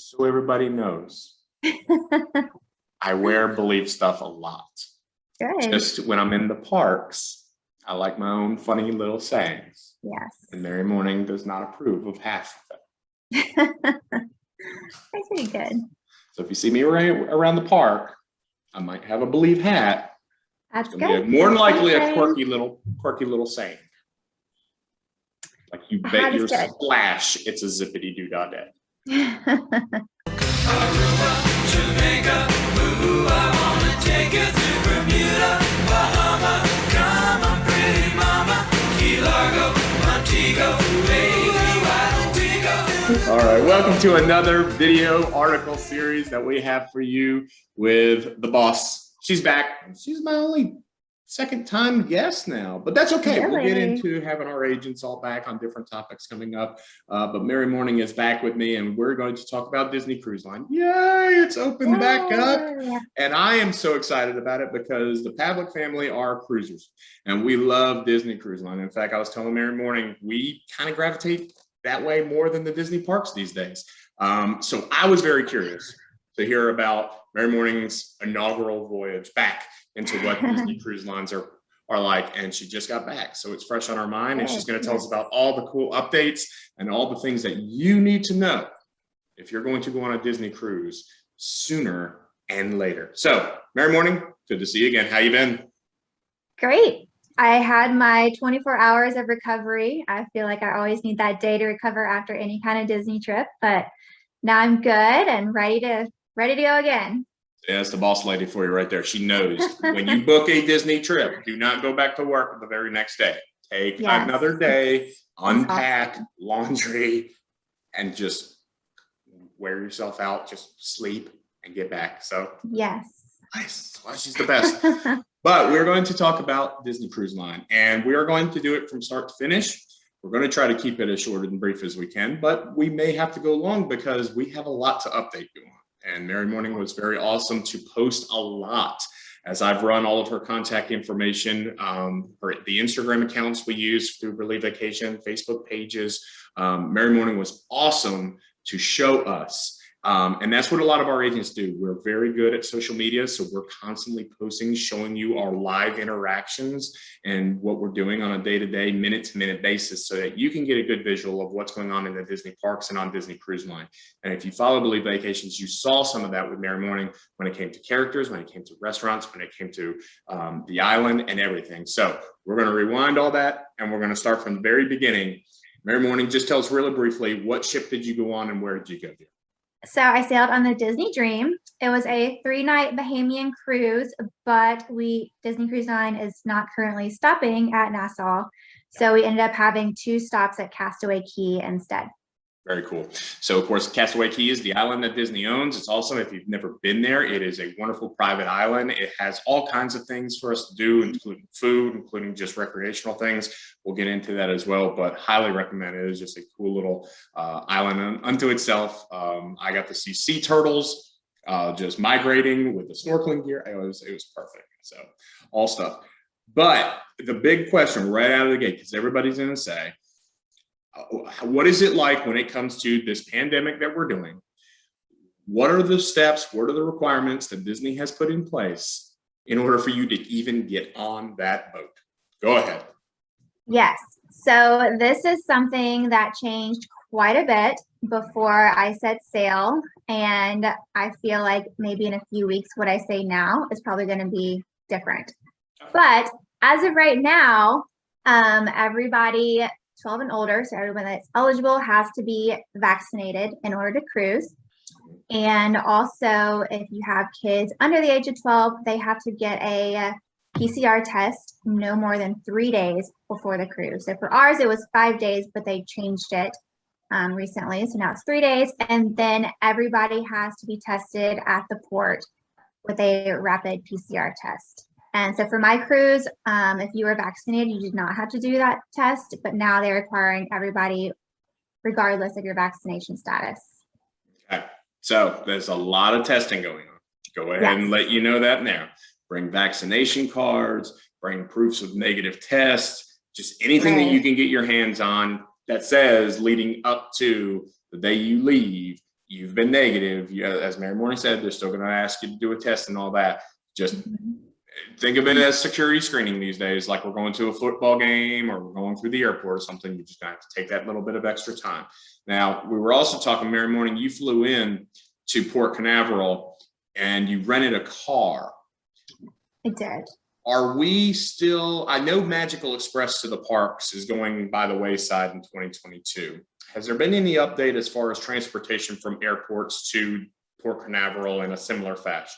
So everybody knows, I wear believe stuff a lot. Good. Just when I'm in the parks, I like my own funny little sayings. Yes. And Mary Morning does not approve of half of it. That's pretty good. So if you see me around the park, I might have a believe hat. That's It's gonna good. be more than That's likely a okay. quirky little saying. Like you bet Hat your is good. splash, it's a zippity doo dah day. Aruba, Jamaica, ooh, I wanna take you to Bermuda, Bahama, come on, pretty mama, Key Largo, Montego, baby, why don't we go? All right, welcome to another video article series that we have for you with the boss. She's back. She's my only second time guest now, but that's okay. Really? We'll get into having our agents all back on different topics coming up. But Mary Morning is back with me, and we're going to talk about Disney Cruise Line. Yay, it's open back up. Yeah. And I am so excited about it because the Pavlick family are cruisers, and we love Disney Cruise Line. In fact, I was telling Mary Morning, we kind of gravitate that way more than the Disney parks these days. So I was very curious to hear about Mary Morning's inaugural voyage back into what Disney Cruise Lines are like, and she just got back, so it's fresh on our mind, and she's going to tell us about all the cool updates and all the things that you need to know if you're going to go on a Disney cruise sooner and later. So, Mary Morning, good to see you again. How you been? Great. I had my 24 hours of recovery. I feel like I always need that day to recover after any kind of Disney trip, but now I'm good and ready to go again. Yeah, that's the boss lady for you right there. She knows when you book a Disney trip, do not go back to work the very next day. Take another day, unpack, laundry, and just wear yourself out, just sleep and get back. So yes, nice. That's why she's the best. But we're going to talk about Disney Cruise Line, and we are going to do it from start to finish. We're going to try to keep it as short and brief as we can, but we may have to go long because we have a lot to update you on. And Mary Morning was very awesome to post a lot, as I've run all of her contact information, the Instagram accounts we use through Relief Vacation, Facebook pages. Mary Morning was awesome to show us. And that's what a lot of our agents do. We're very good at social media, so we're constantly posting, showing you our live interactions and what we're doing on a day-to-day, minute-to-minute basis so that you can get a good visual of what's going on in the Disney parks and on Disney Cruise Line. And if you follow Believe Vacations, you saw some of that with Mary Morning when it came to characters, when it came to restaurants, when it came to the island and everything. So we're going to rewind all that, and we're going to start from the very beginning. Mary Morning, just tell us really briefly, what ship did you go on and where did you go to? So I sailed on the Disney Dream. It was a 3-night Bahamian cruise, but Disney Cruise Line is not currently stopping at Nassau. So we ended up having 2 stops at Castaway Cay instead. Very cool. So, of course, Castaway Cay is the island that Disney owns. It's awesome. If you've never been there, it is a wonderful private island. It has all kinds of things for us to do, including food, including just recreational things. We'll get into that as well, but highly recommend it. It is just a cool little island unto itself. I got to see sea turtles just migrating with the snorkeling gear. It was perfect. So, all stuff. But the big question right out of the gate, because everybody's going to say, what is it like when it comes to this pandemic that we're doing? What are the steps? What are the requirements that Disney has put in place in order for you to even get on that boat? Go ahead. Yes. So this is something that changed quite a bit before I set sail. And I feel like maybe in a few weeks, what I say now is probably going to be different. But as of right now, everybody 12 and older, so everyone that's eligible has to be vaccinated in order to cruise. And also, if you have kids under the age of 12, they have to get a PCR test no more than 3 days before the cruise. So for ours, it was 5 days, but they changed it recently. So now it's 3 days. And then everybody has to be tested at the port with a rapid PCR test. And so for my cruise, if you were vaccinated, you did not have to do that test, but now they're requiring everybody regardless of your vaccination status. Okay, so there's a lot of testing going on. Go ahead and let you know that now. Bring vaccination cards, bring proofs of negative tests, just anything that you can get your hands on that says leading up to the day you leave, you've been negative, as Mary Morning said, they're still going to ask you to do a test and all that. Just think of it as security screening these days, like we're going to a football game or we're going through the airport or something. You're just going to have to take that little bit of extra time. Now, we were also talking, Mary Morning, you flew in to Port Canaveral and you rented a car. I did. Are we still, I know Magical Express to the parks is going by the wayside in 2022. Has there been any update as far as transportation from airports to Port Canaveral in a similar fashion?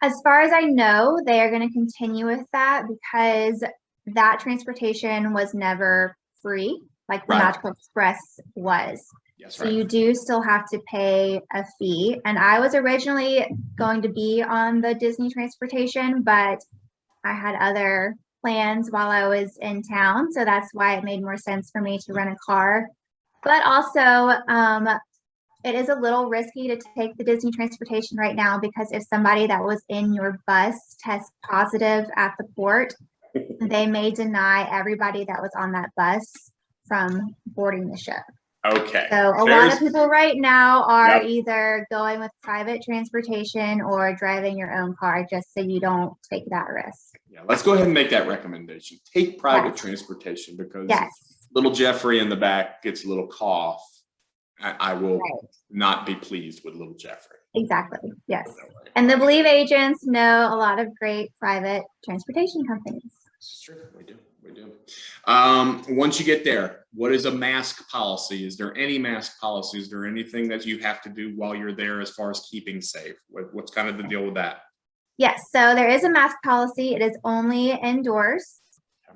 As far as I know, they are going to continue with that because that transportation was never free, like the Right. Magical Express was. Yes, So right. you do still have to pay a fee. And I was originally going to be on the Disney transportation, but I had other plans while I was in town. So that's why it made more sense for me to rent a car. But also, it is a little risky to take the Disney transportation right now because if somebody that was in your bus tests positive at the port, they may deny everybody that was on that bus from boarding the ship. Okay. So a lot There's- of people right now are Yep. either going with private transportation or driving your own car just so you don't take that risk. Yeah, let's go ahead and make that recommendation. Take private Yes. transportation because Yes, if little Jeffrey in the back gets a little cough, I will right, not be pleased with little Jeffrey. exactly. Yes. And the Believe agents know a lot of great private transportation companies. It's true. We do. We do. Once you get there, what is a mask policy? Is there any mask policy? Is there anything that you have to do while you're there as far as keeping safe? What's kind of the deal with that? Yes, so there is a mask policy. It is only indoors.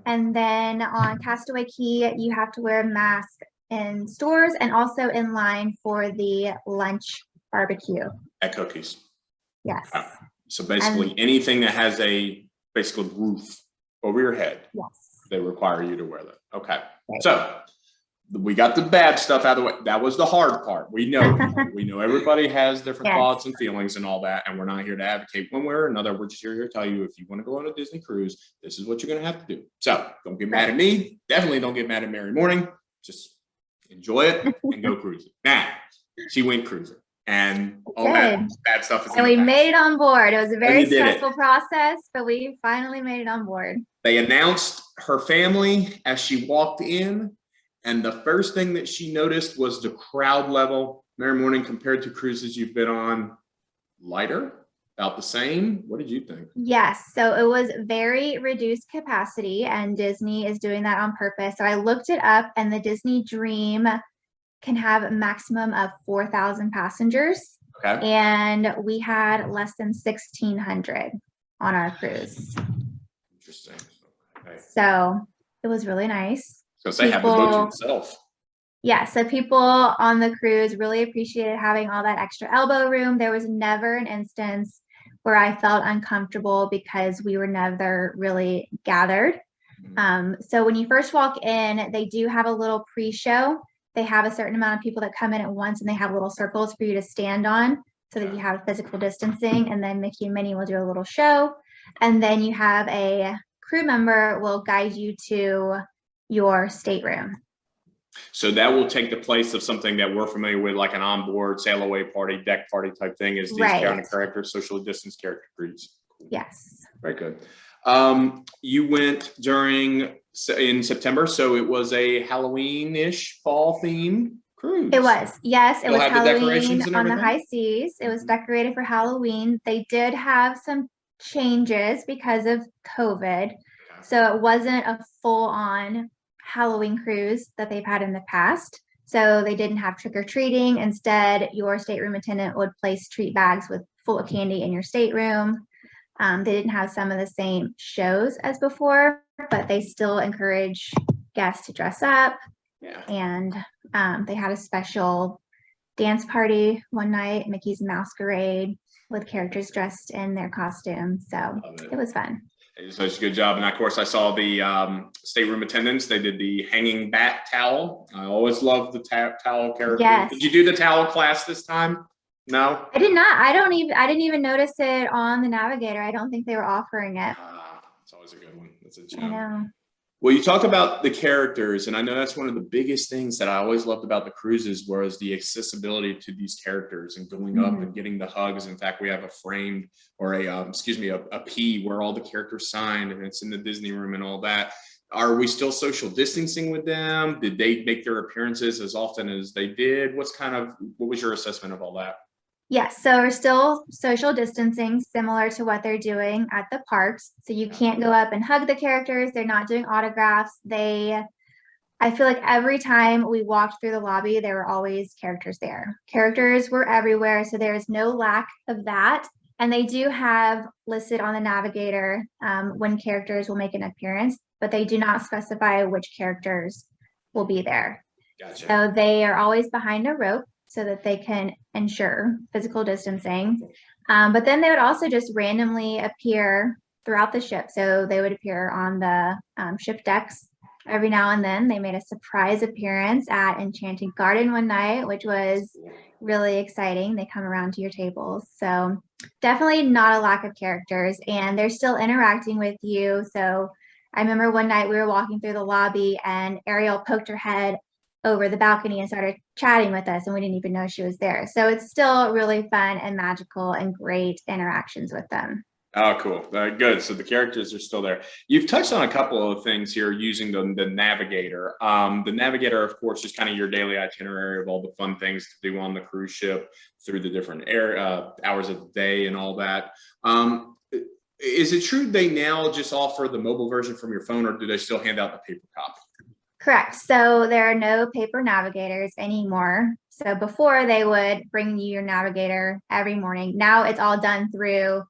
And then on Castaway Cay, you have to wear a mask in stores and also in line for the lunch barbecue. At Cookies. Yes, So basically anything that has a basically roof over your head, yes. they require you to wear that. Okay. Right. So we got the bad stuff out of the way. That was the hard part. We know everybody has different Yes. thoughts and feelings and all that. And we're not here to advocate one way or another. We're just here to tell you if you want to go on a Disney cruise, this is what you're going to have to do. So don't get mad at me. Definitely don't get mad at Mary Morning. Just enjoy it and go cruising. Now, she went cruising and all that Did. bad stuff is in And the we past. made it on board. It was a very you did it. stressful process, but we finally made it on board. They announced her family as she walked in, and the first thing that she noticed was the crowd level. Mary Morning, compared to cruises you've been on, lighter, about the same. What did you think? Yes, so it was very reduced capacity, and Disney is doing that on purpose. So I looked it up, and the Disney Dream can have a maximum of 4,000 passengers, Okay. and we had less than 1,600 on our cruise. Interesting. Okay. So it was really nice. So they have the boat to People- itself. Yeah, so people on the cruise really appreciated having all that extra elbow room. There was never an instance where I felt uncomfortable because we were never really gathered. So when you first walk in, they do have a little pre-show. They have a certain amount of people that come in at once and they have little circles for you to stand on so that you have physical distancing. And then Mickey and Minnie will do a little show. And then you have a crew member will guide you to your stateroom. So that will take the place of something that we're familiar with, like an onboard sail away party, deck party type thing, is these Right. kind of characters, socially distanced character cruise. Yes. Very good. You went in September, so it was a Halloween-ish fall theme cruise. It was. Yes, it Still was have the Halloween decorations and on the everything? high seas. It was Mhm. decorated for Halloween. They did have some changes because of COVID. So it wasn't a full-on Halloween cruise that they've had in the past. So they didn't have trick or treating. Instead, your stateroom attendant would place treat bags with full of candy in your stateroom. They didn't have some of the same shows as before, but they still encourage guests to dress up. Yeah. And they had a special dance party one night, Mickey's Masquerade, with characters dressed in their costumes. So Love it was fun. They did such a good job. And of course, I saw the stateroom attendants. They did the hanging bat towel. I always love the towel character. Yes. Did you do the towel class this time? No? I did not. I didn't even notice it on the Navigator. I don't think they were offering it. It's always a good one. That's a I gem. know. Well, you talk about the characters, and I know that's one of the biggest things that I always loved about the cruises was the accessibility to these characters and going up and getting the hugs. In fact, we have a framed or a P where all the characters signed, and it's in the Disney room and all that. Are we still social distancing with them? Did they make their appearances as often as they did? What was your assessment of all that? Yes, so we're still social distancing, similar to what they're doing at the parks. So you can't go up and hug the characters. They're not doing autographs. I feel like every time we walked through the lobby, there were always characters there. Characters were everywhere, so there is no lack of that. And they do have listed on the Navigator when characters will make an appearance, but they do not specify which characters will be there. Gotcha. So they are always behind a rope so that they can ensure physical distancing. But then they would also just randomly appear throughout the ship. So they would appear on the ship decks every now and then. They made a surprise appearance at Enchanted Garden one night, which was really exciting. They come around to your tables. So definitely not a lack of characters, and they're still interacting with you. So I remember one night we were walking through the lobby and Ariel poked her head over the balcony and started chatting with us, and we didn't even know she was there. So it's still really fun and magical and great interactions with them. Oh, cool. Good. So the characters are still there. You've touched on a couple of things here using the Navigator. The Navigator, of course, is kind of your daily itinerary of all the fun things to do on the cruise ship through the different hours of the day and all that. Is it true they now just offer the mobile version from your phone, or do they still hand out the paper copy? Correct. So there are no paper navigators anymore. So before they would bring you your navigator every morning. Now it's all done through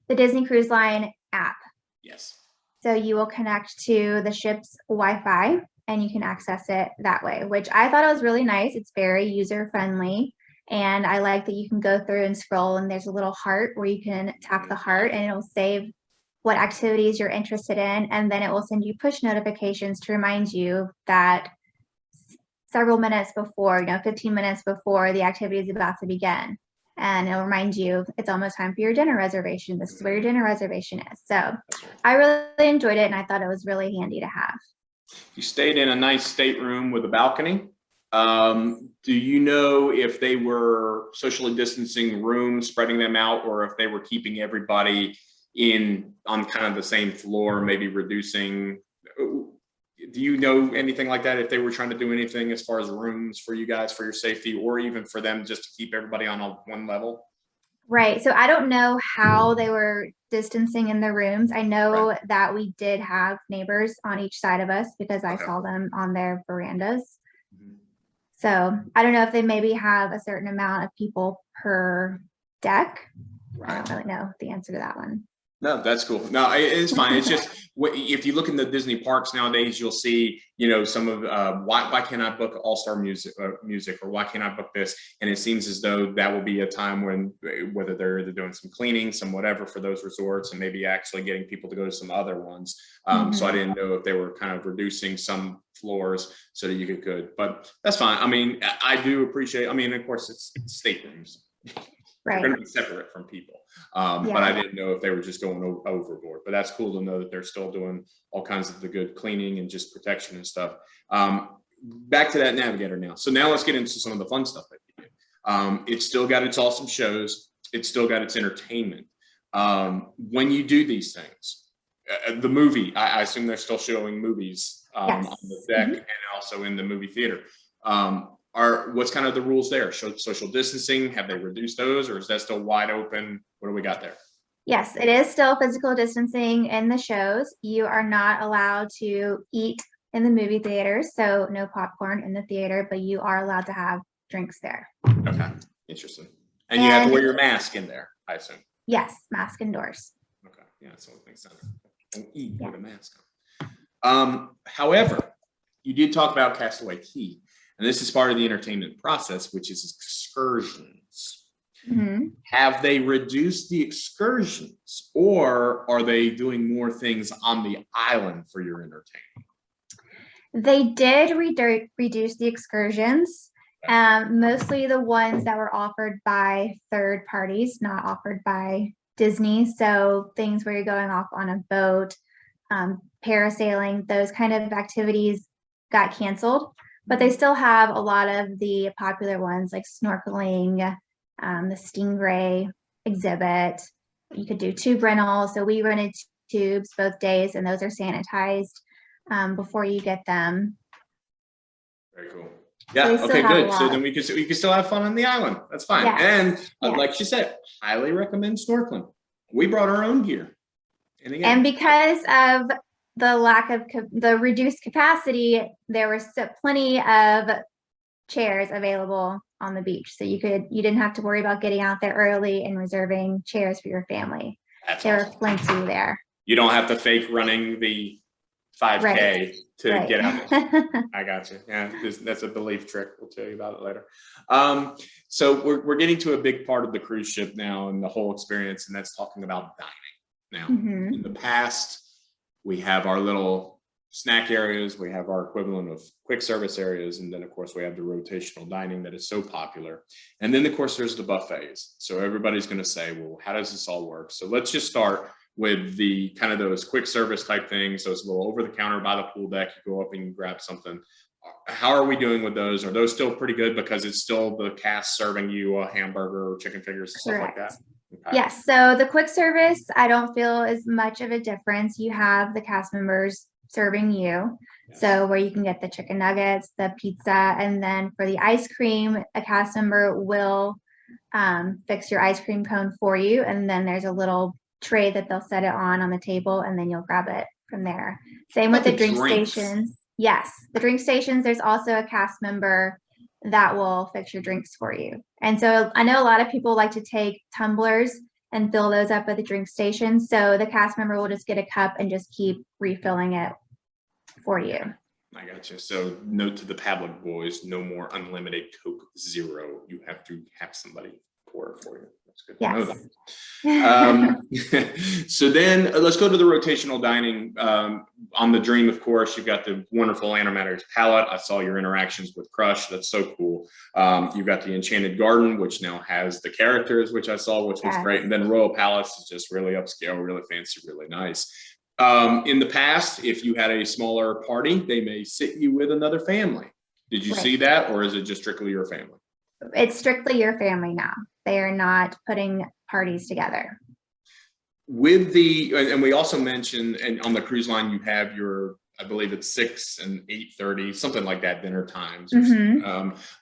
the Disney Cruise Line app. Yes. So you will connect to the ship's Wi-Fi and you can access it that way, which I thought it was really nice. It's very user friendly. And I like that you can go through and scroll, and there's a little heart where you can tap the heart and it'll save what activities you're interested in, and then it will send you push notifications to remind you that several minutes before, 15 minutes before the activity is about to begin. And it'll remind you it's almost time for your dinner reservation. This is where your dinner reservation is. So I really enjoyed it, and I thought it was really handy to have. You stayed in a nice stateroom with a balcony. Do you know if they were socially distancing rooms, spreading them out, or if they were keeping everybody on kind of the same floor, maybe reducing? Do you know anything like that, if they were trying to do anything as far as rooms for you guys, for your safety, or even for them just to keep everybody on one level? Right. So I don't know how they were distancing in the rooms. I know that we did have neighbors on each side of us because I saw them on their verandas. So I don't know if they maybe have a certain amount of people per deck. I don't really know the answer to that one. No, that's cool. No, it's fine. It's just if you look in the Disney parks nowadays, you'll see, some of why can't I book All-Star music, or why can't I book this? And it seems as though that will be a time when whether they're either doing some cleaning, some whatever for those resorts, and maybe actually getting people to go to some other ones. So I didn't know if they were kind of reducing some floors so that you could, but that's fine. I mean, I do appreciate. I mean, of course, it's staterooms. They're going to be separate from people. But I didn't know if they were just going overboard. But that's cool to know that they're still doing all kinds of the good cleaning and just protection and stuff. Back to that Navigator now. So now let's get into some of the fun stuff that you do. It's still got its awesome shows. It's still got its entertainment. When you do these things, the movie, I assume they're still showing movies on the deck and also in the movie theater. What's kind of the rules there? Social distancing, have they reduced those, or is that still wide open? What do we got there? Yes, it is still physical distancing in the shows. You are not allowed to eat in the movie theaters, so no popcorn in the theater, but you are allowed to have drinks there. Okay, interesting. And you have to wear your mask in there, I assume. Yes, mask indoors. Okay, yeah, that's the only thing. Don't eat with a mask on. However, you did talk about Castaway Cay. And this is part of the entertainment process, which is excursions. Have they reduced the excursions, or are they doing more things on the island for your entertainment? They did reduce the excursions, mostly the ones that were offered by third parties, not offered by Disney. So things where you're going off on a boat, parasailing, those kind of activities got canceled, but they still have a lot of the popular ones like snorkeling, the Stingray exhibit. You could do tube rentals. So we rented tubes both days, and those are sanitized before you get them. Very cool. Yeah. They still Okay. have a Good. So lot. then we can still have fun on the island. That's fine. Yes. And Yes. like she said, highly recommend snorkeling. We brought our own gear. And again, And because of the lack of the reduced capacity, there were plenty of chairs available on the beach. So you didn't have to worry about getting out there early and reserving chairs for your family. that's There awesome. were plenty there. You don't have to fake running the 5K to Right. get out. I got you. Yeah, that's a belief trick. We'll tell you about it later. So we're getting to a big part of the cruise ship now and the whole experience, and that's talking about dining. Now, Mhm. in the past, we have our little snack areas, we have our equivalent of quick service areas, and then of course we have the rotational dining that is so popular. And then of course there's the buffets. So everybody's going to say, well, how does this all work? So let's just start with the kind of those quick service type things. So it's a little over the counter by the pool deck. You go up and grab something. How are we doing with those? Are those still pretty good because it's still the cast serving you a hamburger or chicken fingers and stuff like that? Okay. Yes. So the quick service, I don't feel is much of a difference. You have the cast members serving you. Yes. So where you can get the chicken nuggets, the pizza, and then for the ice cream, a cast member will fix your ice cream cone for you. And then there's a little tray that they'll set it on the table, and then you'll grab it from there. Same with But the drink drinks? stations. Yes, the drink stations, there's also a cast member that will fix your drinks for you. And so I know a lot of people like to take tumblers and fill those up at the drink station. So the cast member will just get a cup and just keep refilling it for you. I got you. So note to the Pavlick boys, no more unlimited Coke Zero. You have to have somebody pour it for you. That's good to know that. So then let's go to the rotational dining. On the Dream, of course, you've got the wonderful animator's palette. I saw your interactions with Crush. That's so cool. You've got the Enchanted Garden, which now has the characters, which I saw, which was great. And then Royal Palace is just really upscale, really fancy, really nice. In the past, if you had a smaller party, they may sit you with another family. Did you see that, or is it just strictly your family? It's strictly your family now. They are not putting parties together. With and we also mentioned, and on the cruise line, you have your, I believe it's 6 and 8:30, something like that, dinner times,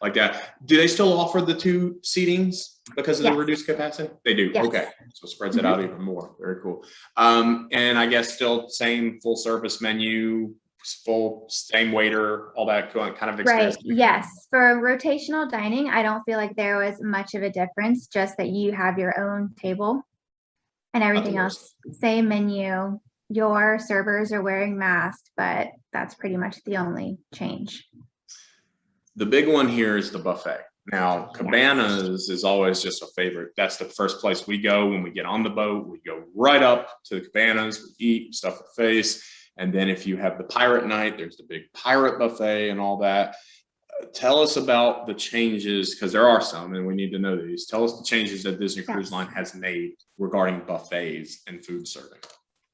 like that. Do they still offer the 2 seatings because of the reduced capacity? They do. Yes. Okay, so it spreads it out even more. Very cool. And I guess still same full service menu, same waiter, all that kind of experience. Right. Yes. For rotational dining, I don't feel like there was much of a difference, just that you have your own table and everything else, same menu. Your servers are wearing masks, but that's pretty much the only change. The big one here is the buffet. Now, Cabanas is always just a favorite. That's the first place we go when we get on the boat. We go right up to the Cabanas, we eat, stuff the face. And then if you have the pirate night, there's the big pirate buffet and all that. Tell us about the changes, because there are some, and we need to know these. Tell us the changes that Disney Cruise Line has made regarding buffets and food serving.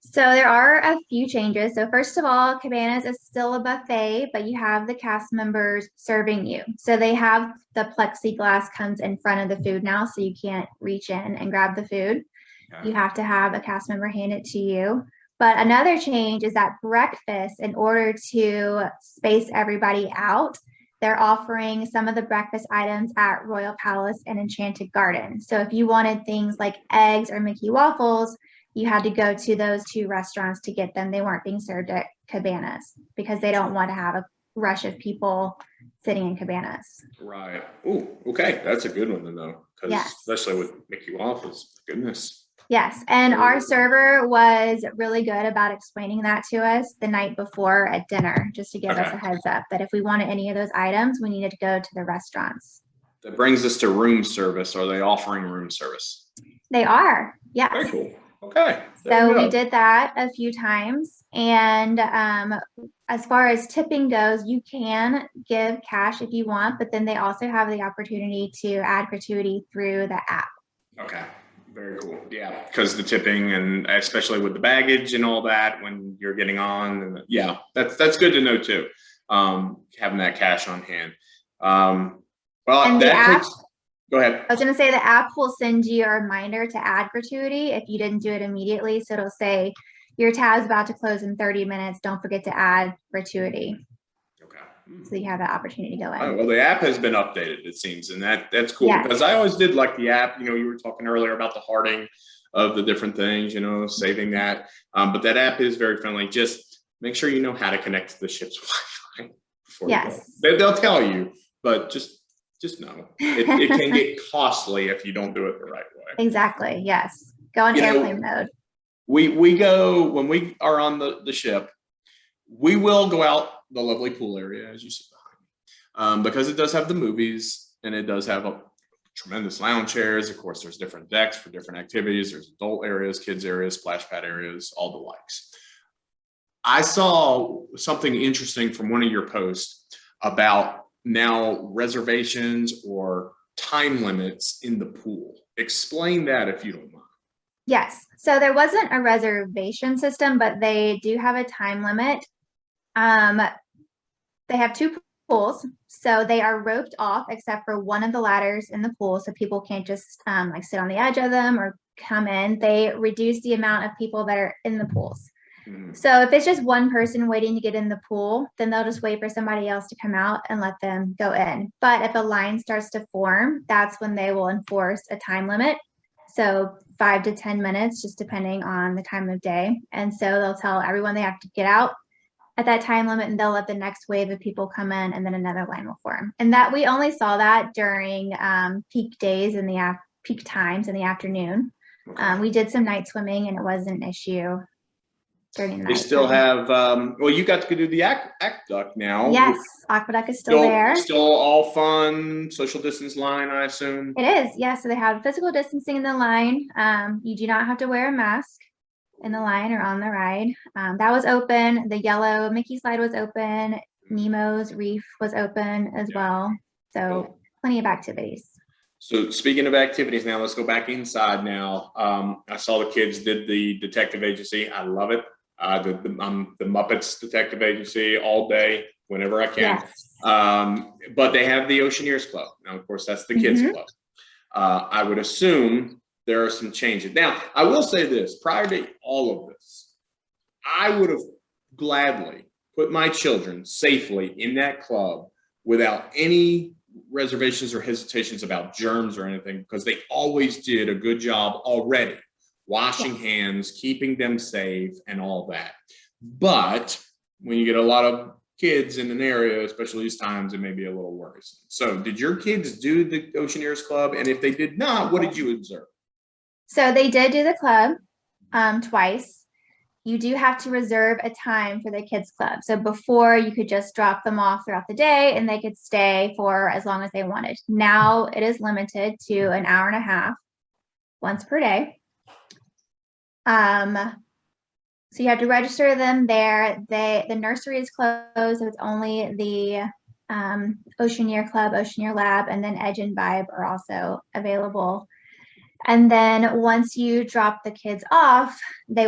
So there are a few changes. So first of all, Cabanas is still a buffet, but you have the cast members serving you. So they have the plexiglass comes in front of the food now, so you can't reach in and grab the food. Okay. You have to have a cast member hand it to you. But another change is that breakfast, in order to space everybody out, they're offering some of the breakfast items at Royal Palace and Enchanted Garden. So if you wanted things like eggs or Mickey waffles, you had to go to those 2 restaurants to get them. They weren't being served at Cabanas because they don't want to have a rush of people sitting in Cabanas. Right. Oh, okay. That's a good one to know, because especially with Mickey waffles, goodness. Yes, and our server was really good about explaining that to us the night before at dinner, just to give us a heads up that if we wanted any of those items, we needed to go to the restaurants. That brings us to room service. Are they offering room service? They are, yes. Very cool. Okay. So we did that a few times. And as far as tipping goes, you can give cash if you want, but then they also have the opportunity to add gratuity through the app. Okay. Very cool. Yeah, because the tipping and especially with the baggage and all that when you're getting on, and yeah, that's good to know too. Having that cash on hand. Well, And the that app, takes. Go ahead. I was gonna say the app will send you a reminder to add gratuity if you didn't do it immediately. So it'll say your tab's about to close in 30 minutes. Don't forget to add gratuity. Okay. So you have that opportunity to go Oh, in. well, the app has been updated, it seems, and that's cool Yes. because I always did like the app. You know, you were talking earlier about the hearting of the different things, you know, saving that. But that app is very friendly. Just make sure you know how to connect to the ship's Wi-Fi before you Yes. go. They'll tell you, but just know it can get costly if you don't do it the right way. Exactly. Yes. Go on You know, airplane mode. We go when we are on the ship, we will go out the lovely pool area as you see behind me, because it does have the movies and it does have a tremendous lounge chairs. Of course, there's different decks for different activities. There's adult areas, kids areas, splash pad areas, all the likes. I saw something interesting from one of your posts about now reservations or time limits in the pool. Explain that if you don't mind. Yes. So there wasn't a reservation system, but they do have a time limit. They have two pools, so they are roped off except for one of the ladders in the pool, so people can't just like sit on the edge of them or come in. They reduce the amount of people that are in the pools. So if it's just one person waiting to get in the pool, then they'll just wait for somebody else to come out and let them go in. But if a line starts to form, that's when they will enforce a time limit. So 5 to 10 minutes, just depending on the time of day. And so they'll tell everyone they have to get out at that time limit, and they'll let the next wave of people come in, and then another line will form. And that we only saw that during peak days in the peak times in the afternoon. Okay. We did some night swimming, and it wasn't an issue during the night. They still have, well, you got to do the aqueduct now. Yes, aqueduct is still there. Still all fun, social distance line, I assume. It is, yes. So they have physical distancing in the line. You do not have to wear a mask in the line or on the ride. That was open. The yellow Mickey slide was open. Nemo's Reef was open as well. So plenty of activities. So speaking of activities now, let's go back inside now. I saw the kids did the detective agency. I love it. The Muppets Detective Agency all day, whenever I can. Yes. But they have the Oceaneers Club. Now, of course, that's the kids club. I would assume there are some changes. Now, I will say this, prior to all of this, I would have gladly put my children safely in that club without any reservations or hesitations about germs or anything, because they always did a good job already. Washing hands, keeping them safe, and all that. But when you get a lot of kids in an area, especially these times, it may be a little worrisome. So did your kids do the Oceaneers Club? And if they did not, what did you observe? So they did do the club twice. You do have to reserve a time for the kids club. So before, you could just drop them off throughout the day and they could stay for as long as they wanted. Now it is limited to an hour and a half once per day. So you have to register them there. The nursery is closed, so it's only the Oceaneer Club, Oceaneer Lab, and then Edge and Vibe are also available. And then once you drop the kids off, they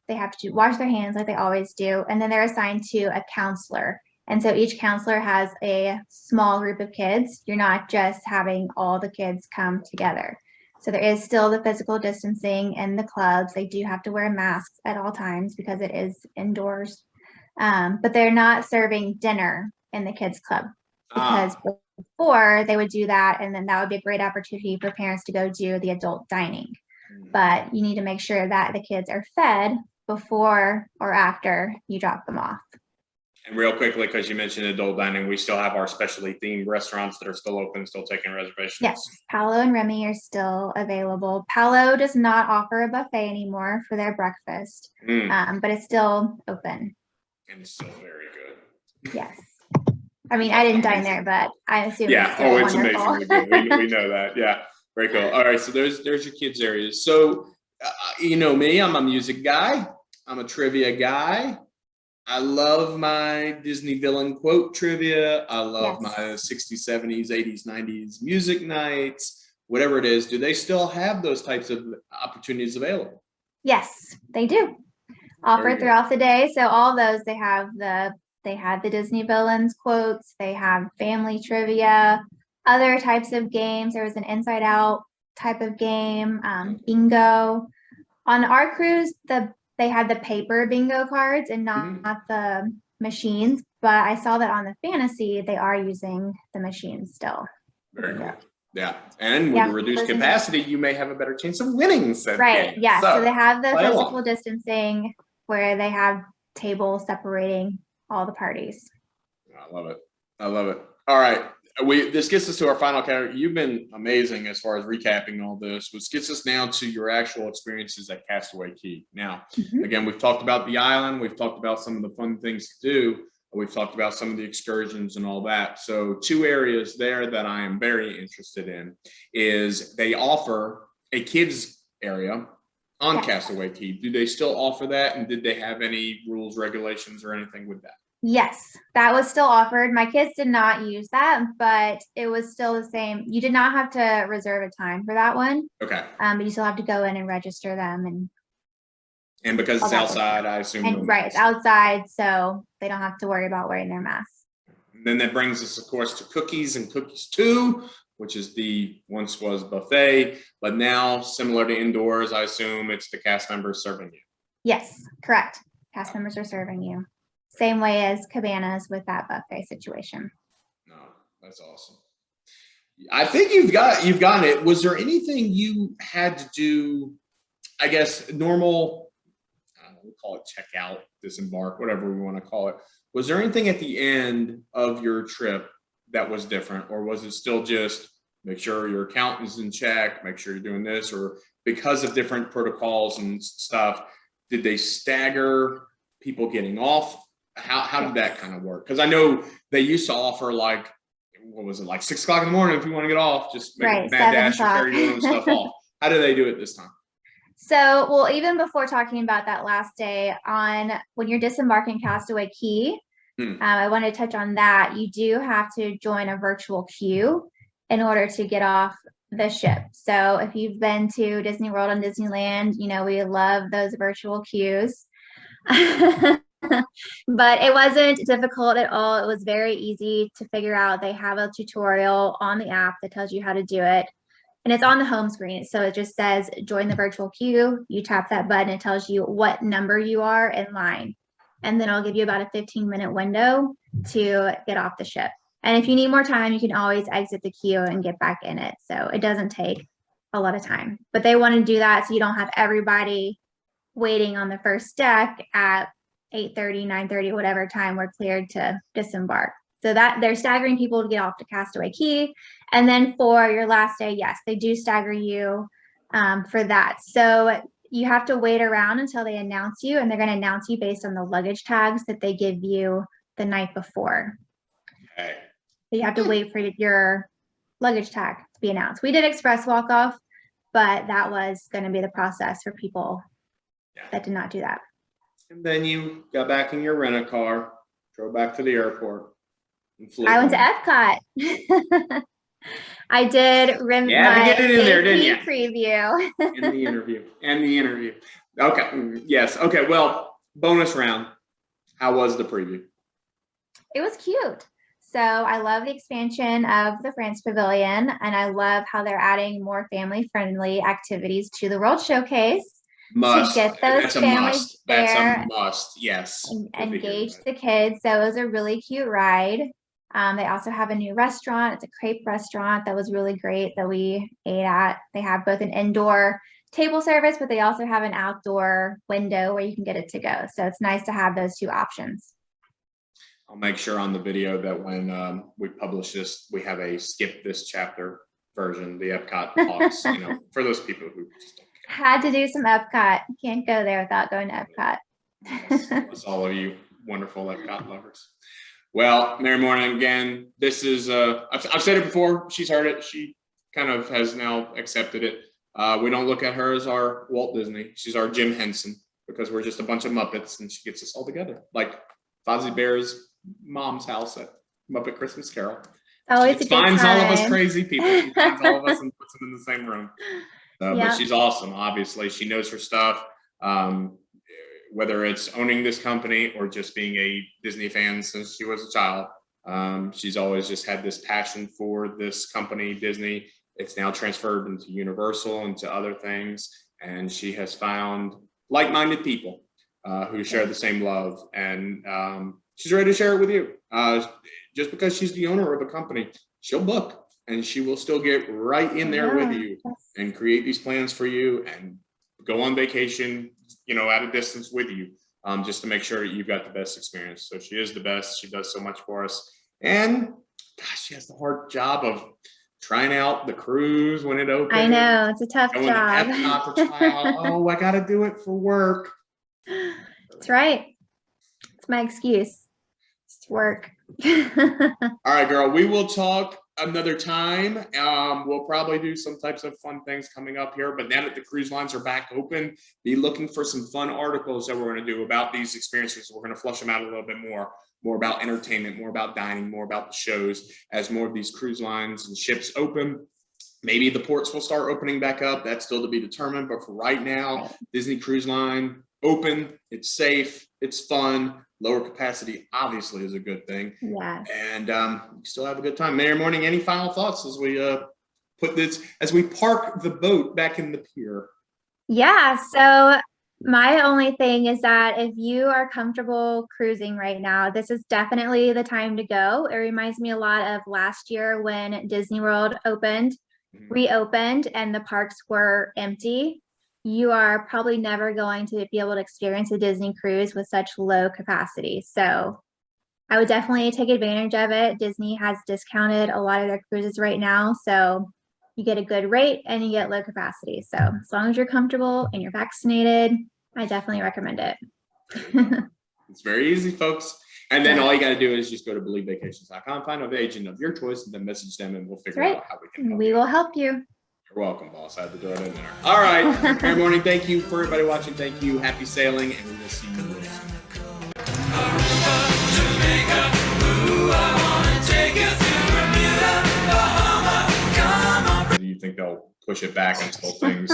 have to wash their hands like they always do, and then they're assigned to a counselor. And so each counselor has a small group of kids. You're not just having all the kids come together. So there is still the physical distancing in the clubs. They do have to wear masks at all times because it is indoors. But they're not serving dinner in the kids club, because before they would do that, and then that would be a great opportunity for parents to go do the adult dining. But you need to make sure that the kids are fed before or after you drop them off. And real quickly, because you mentioned adult dining, we still have our specially themed restaurants that are still open, still taking reservations. Yes, Paolo and Remy are still available. Paolo does not offer a buffet anymore for their breakfast, but it's still open. And it's still very good. Yes. I mean, I didn't dine there, but I assume yeah, it's it's wonderful. amazing. We know that. Yeah, very cool. All right, so there's your kids areas. So you know me, I'm a music guy. I'm a trivia guy. I love my Disney villain quote trivia. I love my 60s, 70s, 80s, 90s music nights. whatever it is, do they still have those types of opportunities available? Yes, they do. Very Offer good. throughout the day. So all those, they had the Disney villains quotes, they have family trivia, other types of games. There was an Inside Out type of game, bingo. On our cruise, they had the paper bingo cards and not the machines, but I saw that on the Fantasy, they are using the machines still. Very good. Yeah, and with the reduced capacity, you may have a better chance of winning said Right, game. yeah, so they have the play along. physical distancing where they have tables separating all the parties. I love it. I love it. All right. This gets us to our final category. You've been amazing as far as recapping all this, which gets us now to your actual experiences at Castaway Cay. Now, again, we've talked about the island. We've talked about some of the fun things to do. We've talked about some of the excursions and all that. So 2 areas there that I am very interested in is they offer a kids area on Castaway Cay. Do they still offer that? And did they have any rules, regulations, or anything with that? Yes, that was still offered. My kids did not use that, but it was still the same. You did not have to reserve a time for that one. Okay. But you still have to go in and register them and because it's outside, I assume. And right, it's outside, so they don't have to worry about wearing their masks. And then that brings us, of course, to Cookies and Cookies 2, which is the once was buffet, but now similar to indoors, I assume it's the cast members serving you. Yes, correct. Cast members are serving you. Same way as Cabanas with that buffet situation. No, that's awesome. I think you've gotten it. Was there anything you had to do, I guess, normal, I don't know, we'll call it checkout, disembark, whatever we want to call it. Was there anything at the end of your trip that was different, or was it still just make sure your account is in check, make sure you're doing this, or because of different protocols and stuff, did they stagger people getting off? How did that kind of work? Because I know they used to offer like, what was it, like 6 o'clock in the morning if you want to get off, just make a mad dash and carry your own stuff off. How do they do it this time? So, well, even before talking about that last day, when you're disembarking Castaway Cay, I want to touch on that. You do have to join a virtual queue in order to get off the ship. So if you've been to Disney World and Disneyland, you know, we love those virtual queues. But it wasn't difficult at all. It was very easy to figure out. They have a tutorial on the app that tells you how to do it. And it's on the home screen. So it just says, join the virtual queue. You tap that button. It tells you what number you are in line. And then it'll give you about a 15-minute window to get off the ship. And if you need more time, you can always exit the queue and get back in it. So it doesn't take a lot of time. But they want to do that so you don't have everybody waiting on the first deck at 8:30, 9:30, whatever time we're cleared to disembark. So that they're staggering people to get off to Castaway Cay. And then for your last day, yes, they do stagger you for that. So you have to wait around until they announce you, and they're going to announce you based on the luggage tags that they give you the night before. Okay. So you have to wait for your luggage tag to be announced. We did express walk off, but that was going to be the process for people that did not do that. And then you got back in your rent-a-car, drove back to the airport, and flew I went to home. EPCOT. I did my get it in there, didn't you? preview. And the interview. Okay. Yes. Okay. Well, bonus round. How was the preview? It was cute. So I love the expansion of the France Pavilion, and I love how they're adding more family-friendly activities to the World Showcase. Must. To get those That's a families must. there. That's a must. Yes. And Good to hear engage that. the kids. So it was a really cute ride. They also have a new restaurant. It's a crepe restaurant that was really great that we ate at. They have both an indoor table service, but they also have an outdoor window where you can get it to go. So it's nice to have those 2 options. I'll make sure on the video that when we publish this, we have a skip this chapter version, the EPCOT talks, you know, for those people who just don't Had to do some EPCOT. Can't go there without going to EPCOT. care. Bless all of you wonderful EPCOT lovers. Well, Mary Morning, again, this is, I've said it before, she's heard it, she kind of has now accepted it. We don't look at her as our Walt Disney, she's our Jim Henson, because we're just a bunch of Muppets and she gets us all together, like Fozzie Bear's mom's house at Muppet Christmas Carol. always She a just good finds all of us time. crazy people. She finds all of us and puts them in the same room. But Yep. she's awesome. Obviously, she knows her stuff. Whether it's owning this company or just being a Disney fan since she was a child, she's always just had this passion for this company, Disney. It's now transferred into Universal and to other things, and she has found like-minded people who share the same love, and she's ready to share it with you. Just because she's the owner of a company, she'll book, and she will still get right in there with you and create these plans for you and go on vacation, at a distance with you, just to make sure that you've got the best experience. So she is the best. She does so much for us. And gosh, she has the hard job of trying out the cruise when it opens. I know, it's a tough Going job. to EPCOT to try out. Oh, I got to do it for work. That's right. It's my excuse. It's work. All right, girl, we will talk another time. We'll probably do some types of fun things coming up here, but now that the cruise lines are back open, be looking for some fun articles that we're going to do about these experiences. We're going to flush them out a little bit more about entertainment, more about dining, more about the shows as more of these cruise lines and ships open. Maybe the ports will start opening back up. That's still to be determined. But for right now, Disney Cruise Line open. It's safe. It's fun. Lower capacity obviously is a good thing. Yes. And you still have a good time. Mayor Morning, any final thoughts as we park the boat back in the pier? Yeah. So my only thing is that if you are comfortable cruising right now, this is definitely the time to go. It reminds me a lot of last year when Disney World reopened, and the parks were empty. You are probably never going to be able to experience a Disney cruise with such low capacity. So I would definitely take advantage of it. Disney has discounted a lot of their cruises right now. So you get a good rate and you get low capacity. So as long as you're comfortable and you're vaccinated, I definitely recommend it. It's very easy, folks. And then all you got to do is just go to believevacations.com, find an agent of your choice, and then message them, and we'll figure out how we can help We you. will help you. You're welcome, boss. I had to throw it in there. All right. Good morning. Thank you for everybody watching. Thank you. Happy sailing, and we will see you soon. Jamaica, ooh, I wanna take you to Bermuda, Bahama, come on. Do you think they'll push it back until things?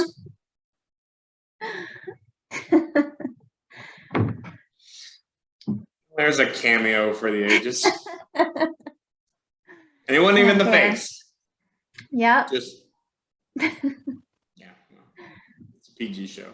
There's a cameo for the ages. And it wasn't even the face. Yep. Just, yeah. It's a PG show.